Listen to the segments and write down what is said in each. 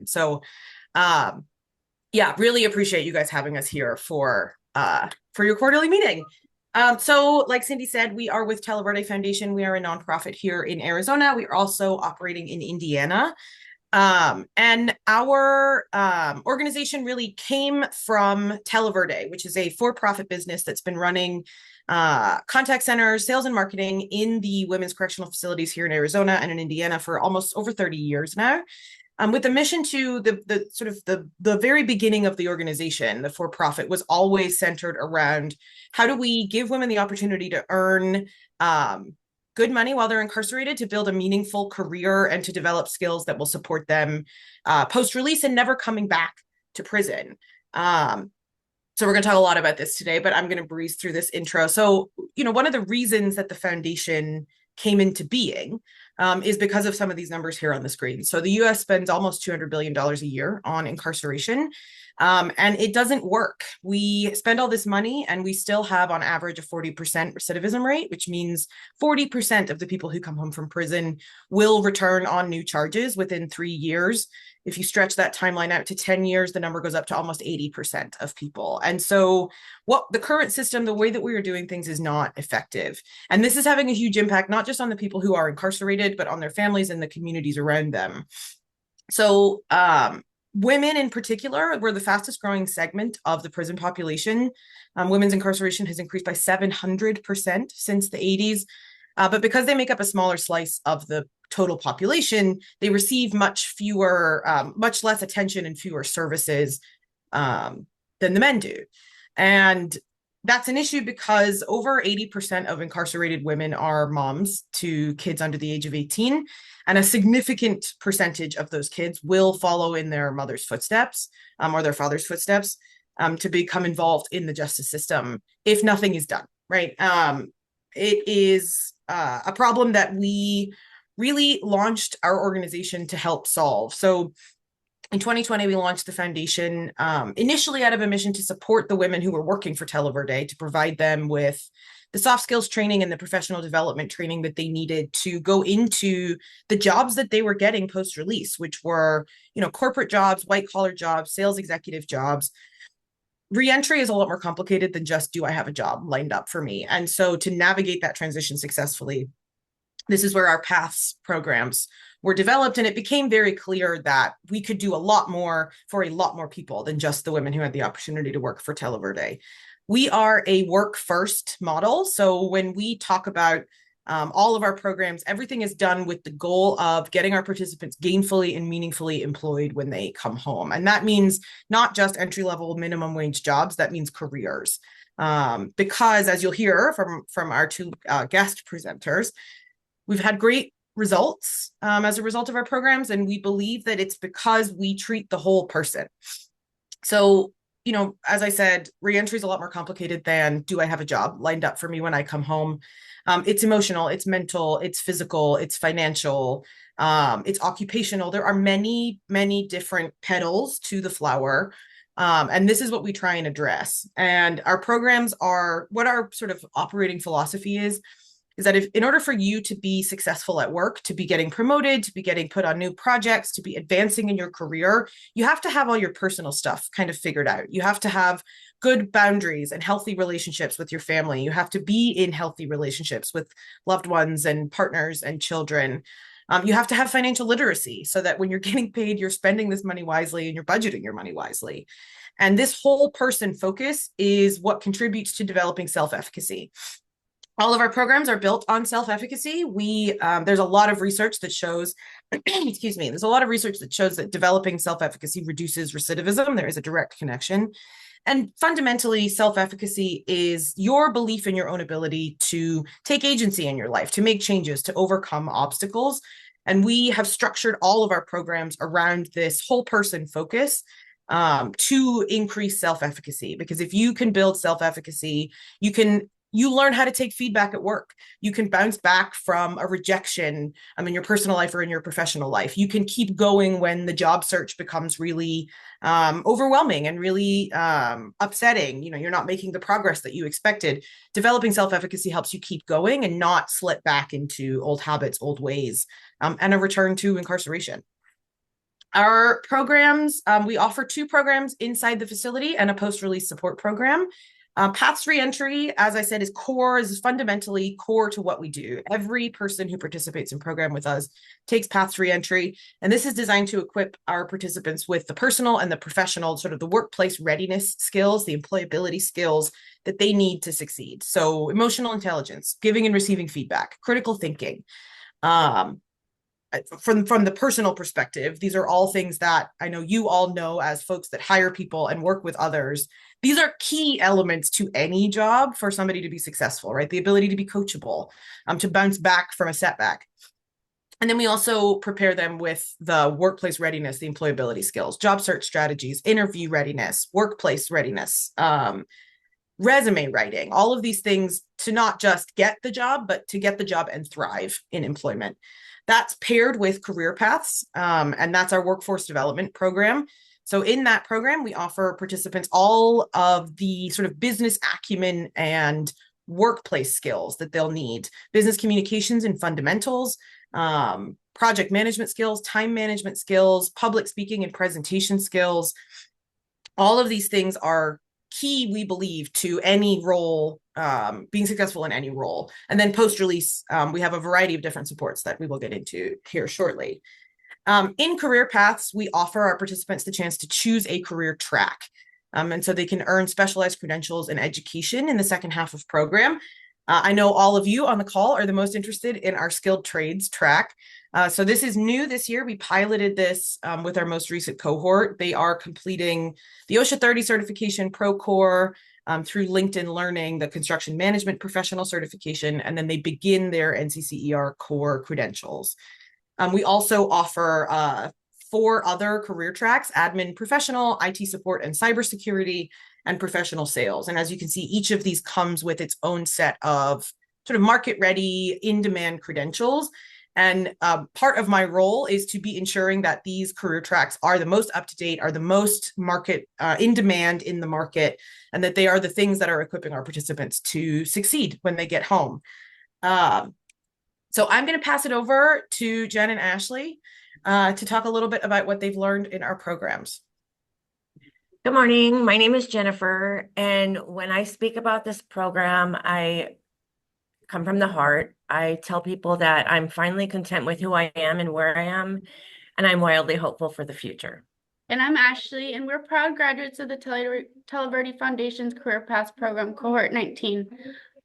So yeah, really appreciate you guys having us here for your quarterly meeting. So like Cindy said, we are with Televerde Foundation. We are a nonprofit here in Arizona. We are also operating in Indiana. And our organization really came from Televerde, which is a for-profit business that's been running contact centers, sales and marketing in the women's correctional facilities here in Arizona and in Indiana for almost over 30 years now. With the mission to the sort of the very beginning of the organization, the for-profit was always centered around how do we give women the opportunity to earn good money while they're incarcerated, to build a meaningful career and to develop skills that will support them post-release and never coming back to prison. So we're going to talk a lot about this today, but I'm going to breeze through this intro. So, one of the reasons that the foundation came into being is because of some of these numbers here on the screen. So the US spends almost $200 billion a year on incarceration, and it doesn't work. We spend all this money and we still have on average a 40% recidivism rate, which means 40% of the people who come home from prison will return on new charges within 3 years. If you stretch that timeline out to 10 years, the number goes up to almost 80% of people. And so what the current system, the way that we are doing things is not effective. And this is having a huge impact, not just on the people who are incarcerated, but on their families and the communities around them. So women in particular were the fastest growing segment of the prison population. Women's incarceration has increased by 700% since the 80s. But because they make up a smaller slice of the total population, they receive much less attention and fewer services than the men do. And that's an issue because over 80% of incarcerated women are moms to kids under the age of 18. And a significant percentage of those kids will follow in their mother's footsteps or their father's footsteps to become involved in the justice system if nothing is done, right? It is a problem that we really launched our organization to help solve. So in 2020, we launched the foundation initially out of a mission to support the women who were working for Televerde, to provide them with the soft skills training and the professional development training that they needed to go into the jobs that they were getting post-release, which were, corporate jobs, white-collar jobs, sales executive jobs. Reentry is a lot more complicated than just, do I have a job lined up for me? And so to navigate that transition successfully, this is where our Paths programs were developed. And it became very clear that we could do a lot more for a lot more people than just the women who had the opportunity to work for Televerde. We are a work first model. So when we talk about all of our programs, everything is done with the goal of getting our participants gainfully and meaningfully employed when they come home. And that means not just entry-level minimum wage jobs, that means careers. Because as you'll hear from our two guest presenters, we've had great results as a result of our programs, and we believe that it's because we treat the whole person. So, as I said, reentry is a lot more complicated than, do I have a job lined up for me when I come home? It's emotional, it's mental, it's physical, it's financial, it's occupational. There are many, many different petals to the flower. And this is what we try and address. And our programs are, what our sort of operating philosophy is that in order for you to be successful at work, to be getting promoted, to be getting put on new projects, to be advancing in your career, you have to have all your personal stuff kind of figured out. You have to have good boundaries and healthy relationships with your family. You have to be in healthy relationships with loved ones and partners and children. You have to have financial literacy so that when you're getting paid, you're spending this money wisely and you're budgeting your money wisely. And this whole person focus is what contributes to developing self-efficacy. All of our programs are built on self-efficacy. There's a lot of research that shows, there's a lot of research that shows that developing self-efficacy reduces recidivism. There is a direct connection. And fundamentally, self-efficacy is your belief in your own ability to take agency in your life, to make changes, to overcome obstacles. And we have structured all of our programs around this whole person focus to increase self-efficacy. Because if you can build self-efficacy, you learn how to take feedback at work. You can bounce back from a rejection in your personal life or in your professional life. You can keep going when the job search becomes really overwhelming and really upsetting. You're not making the progress that you expected. Developing self-efficacy helps you keep going and not slip back into old habits, old ways, and a return to incarceration. Our programs, we offer 2 programs inside the facility and a post-release support program. Paths Reentry, as I said, is fundamentally core to what we do. Every person who participates in program with us takes Paths Reentry, and this is designed to equip our participants with the personal and the professional, sort of the workplace readiness skills, the employability skills that they need to succeed. So emotional intelligence, giving and receiving feedback, critical thinking, um, from the personal perspective, these are all things that I know you all know as folks that hire people and work with others. These are key elements to any job for somebody to be successful, right? The ability to be coachable, to bounce back from a setback. And then we also prepare them with the workplace readiness, the employability skills, job search strategies, interview readiness, workplace readiness, resume writing, all of these things to not just get the job, but to get the job and thrive in employment. That's paired with career paths, and that's our workforce development program. So in that program, we offer participants all of the sort of business acumen and workplace skills that they'll need: business communications and fundamentals, project management skills, time management skills, public speaking and presentation skills. All of these things are key, we believe, to any role, being successful in any role. And then post-release, we have a variety of different supports that we will get into here shortly. In career paths, we offer our participants the chance to choose a career track. And so they can earn specialized credentials and education in the second half of program. I know all of you on the call are the most interested in our skilled trades track. So this is new this year. We piloted this with our most recent cohort. They are completing the OSHA 30 certification, Procore, through LinkedIn Learning, the construction management professional certification, and then they begin their NCCER core credentials. We also offer 4 other career tracks: admin professional, IT support and cybersecurity, and professional sales. And as you can see, each of these comes with its own set of sort of market ready, in-demand credentials. And part of my role is to be ensuring that these career tracks are the most up-to-date, are the most market in demand in the market, and that they are the things that are equipping our participants to succeed when they get home. So I'm going to pass it over to Jen and Ashley to talk a little bit about what they've learned in our programs. Good morning. My name is Jennifer, and when I speak about this program, I come from the heart. I tell people that I'm finally content with who I am and where I am, and I'm wildly hopeful for the future. And I'm Ashley, and we're proud graduates of the Televerde Foundation's Career Paths Program, Cohort 19.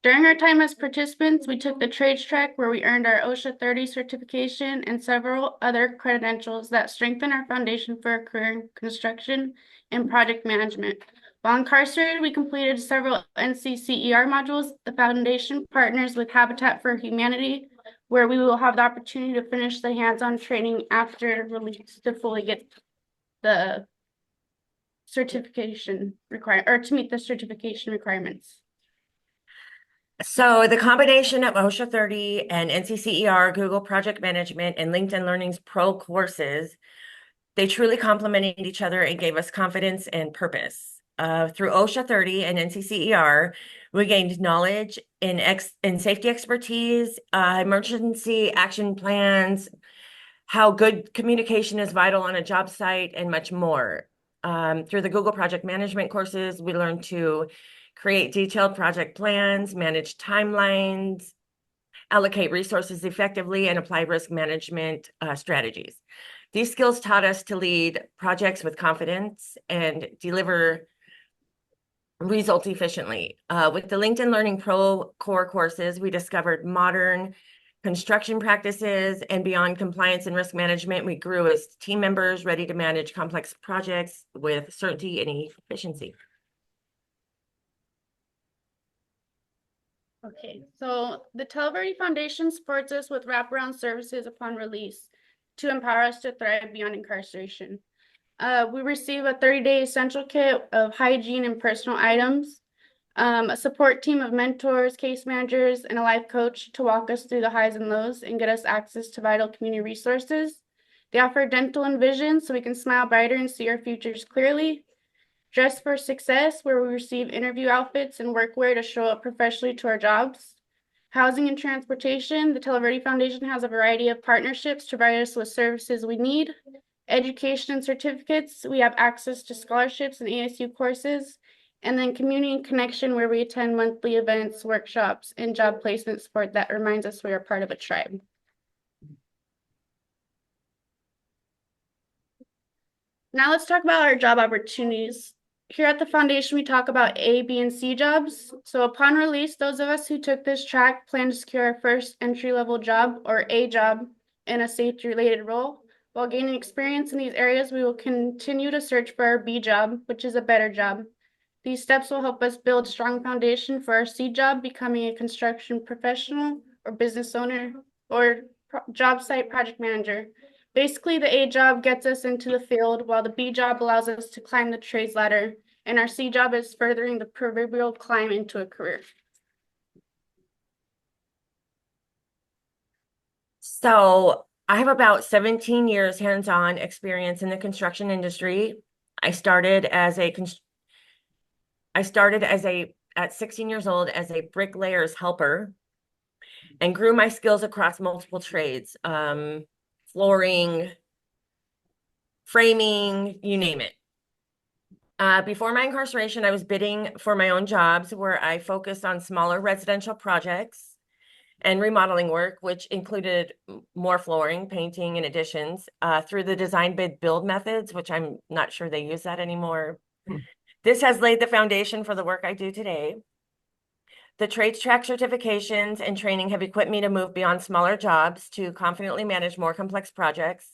During our time as participants, we took the trades track where we earned our OSHA 30 certification and several other credentials that strengthen our foundation for a career in construction and project management. While incarcerated, we completed several NCCER modules. The foundation partners with Habitat for Humanity, where we will have the opportunity to finish the hands-on training after release to fully get the certification to meet the certification requirements. So the combination of OSHA 30 and NCCER, Google Project Management, and LinkedIn Learning's Pro courses, they truly complemented each other and gave us confidence and purpose. Through OSHA 30 and NCCER, we gained knowledge in safety expertise, emergency action plans, how good communication is vital on a job site, and much more. Through the Google Project Management courses, we learned to create detailed project plans, manage timelines, allocate resources effectively, and apply risk management strategies. These skills taught us to lead projects with confidence and deliver results efficiently. With the LinkedIn Learning Pro core courses, we discovered modern construction practices, and beyond compliance and risk management, we grew as team members ready to manage complex projects with certainty and efficiency. Okay, so the Televerde Foundation supports us with wraparound services upon release to empower us to thrive beyond incarceration. We receive a 30-day essential kit of hygiene and personal items, a support team of mentors, case managers, and a life coach to walk us through the highs and lows and get us access to vital community resources. They offer dental and vision so we can smile brighter and see our futures clearly. Dress for Success, where we receive interview outfits and workwear to show up professionally to our jobs. Housing and transportation, the Televerde Foundation has a variety of partnerships to provide us with services we need. education and certificates, we have access to scholarships and ASU courses, and then community connection, where we attend monthly events, workshops, and job placement support that reminds us we are part of a tribe. Now let's talk about our job opportunities. Here at the foundation, we talk about A, B, and C jobs. So upon release, those of us who took this track plan to secure our first entry-level job, or A job, in a safety-related role. While gaining experience in these areas, we will continue to search for our B job, which is a better job. These steps will help us build a strong foundation for our C job, becoming a construction professional or business owner or job site project manager. Basically, the A job gets us into the field, while the B job allows us to climb the trades ladder, and our C job is furthering the proverbial climb into a career. So I have about 17 years hands-on experience in the construction industry. I started at 16 years old as a bricklayer's helper and grew my skills across multiple trades, flooring, framing, you name it. Before my incarceration, I was bidding for my own jobs where I focused on smaller residential projects and remodeling work, which included more flooring, painting, and additions through the design bid build methods, which I'm not sure they use that anymore. This has laid the foundation for the work I do today. The trades track certifications and training have equipped me to move beyond smaller jobs to confidently manage more complex projects.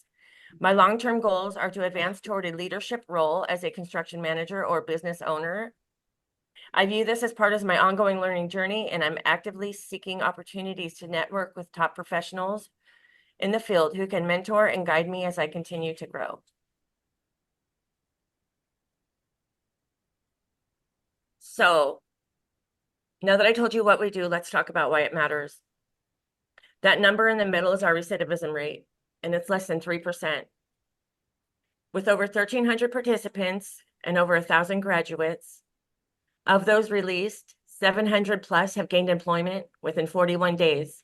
My long-term goals are to advance toward a leadership role as a construction manager or business owner. I view this as part of my ongoing learning journey, and I'm actively seeking opportunities to network with top professionals in the field who can mentor and guide me as I continue to grow. So now that I told you what we do, let's talk about why it matters. That number in the middle is our recidivism rate, and it's less than 3%. With over 1,300 participants and over 1,000 graduates, of those released, 700 plus have gained employment within 41 days,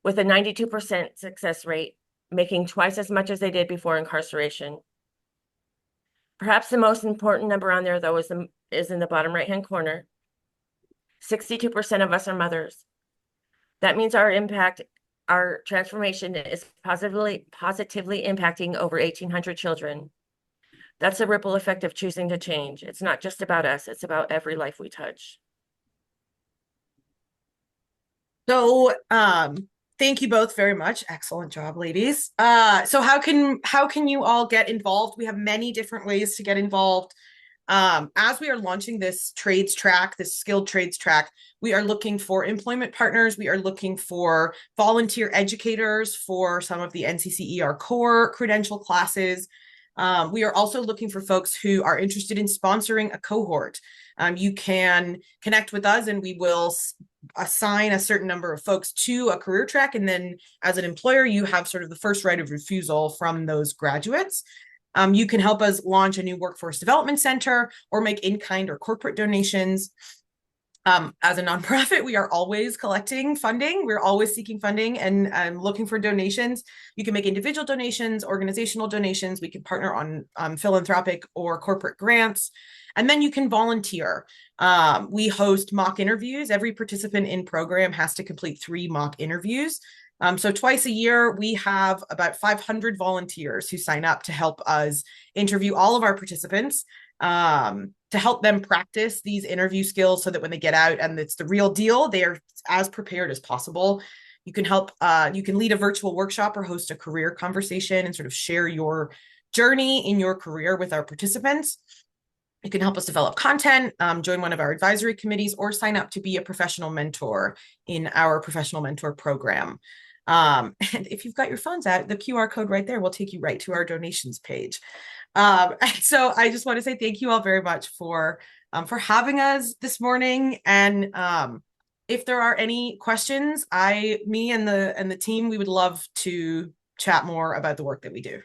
with a 92% success rate, making twice as much as they did before incarceration. Perhaps the most important number on there, though, is in the bottom right-hand corner. 62% of us are mothers. That means our transformation is positively impacting over 1,800 children. That's the ripple effect of choosing to change. It's not just about us, it's about every life we touch. So, thank you both very much. Excellent job, ladies. So how can you all get involved? We have many different ways to get involved. As we are launching this trades track, this skilled trades track, we are looking for employment partners. We are looking for volunteer educators for some of the NCCER core credential classes. We are also looking for folks who are interested in sponsoring a cohort. You can connect with us and we will assign a certain number of folks to a career track. And then as an employer, you have sort of the first right of refusal from those graduates. You can help us launch a new workforce development center or make in-kind or corporate donations. As a nonprofit, we are always collecting funding. We're always seeking funding and looking for donations. You can make individual donations, organizational donations. We can partner on philanthropic or corporate grants. And then you can volunteer. We host mock interviews. Every participant in program has to complete 3 mock interviews. So twice a year, we have about 500 volunteers who sign up to help us interview all of our participants, to help them practice these interview skills so that when they get out and it's the real deal, they are as prepared as possible. You can help, you can lead a virtual workshop or host a career conversation and sort of share your journey in your career with our participants. You can help us develop content, join one of our advisory committees, or sign up to be a professional mentor in our professional mentor program. And if you've got your phones out, the QR code right there will take you right to our donations page. So I just want to say thank you all very much for having us this morning. And if there are any questions, me and the team, we would love to chat more about the work that we do.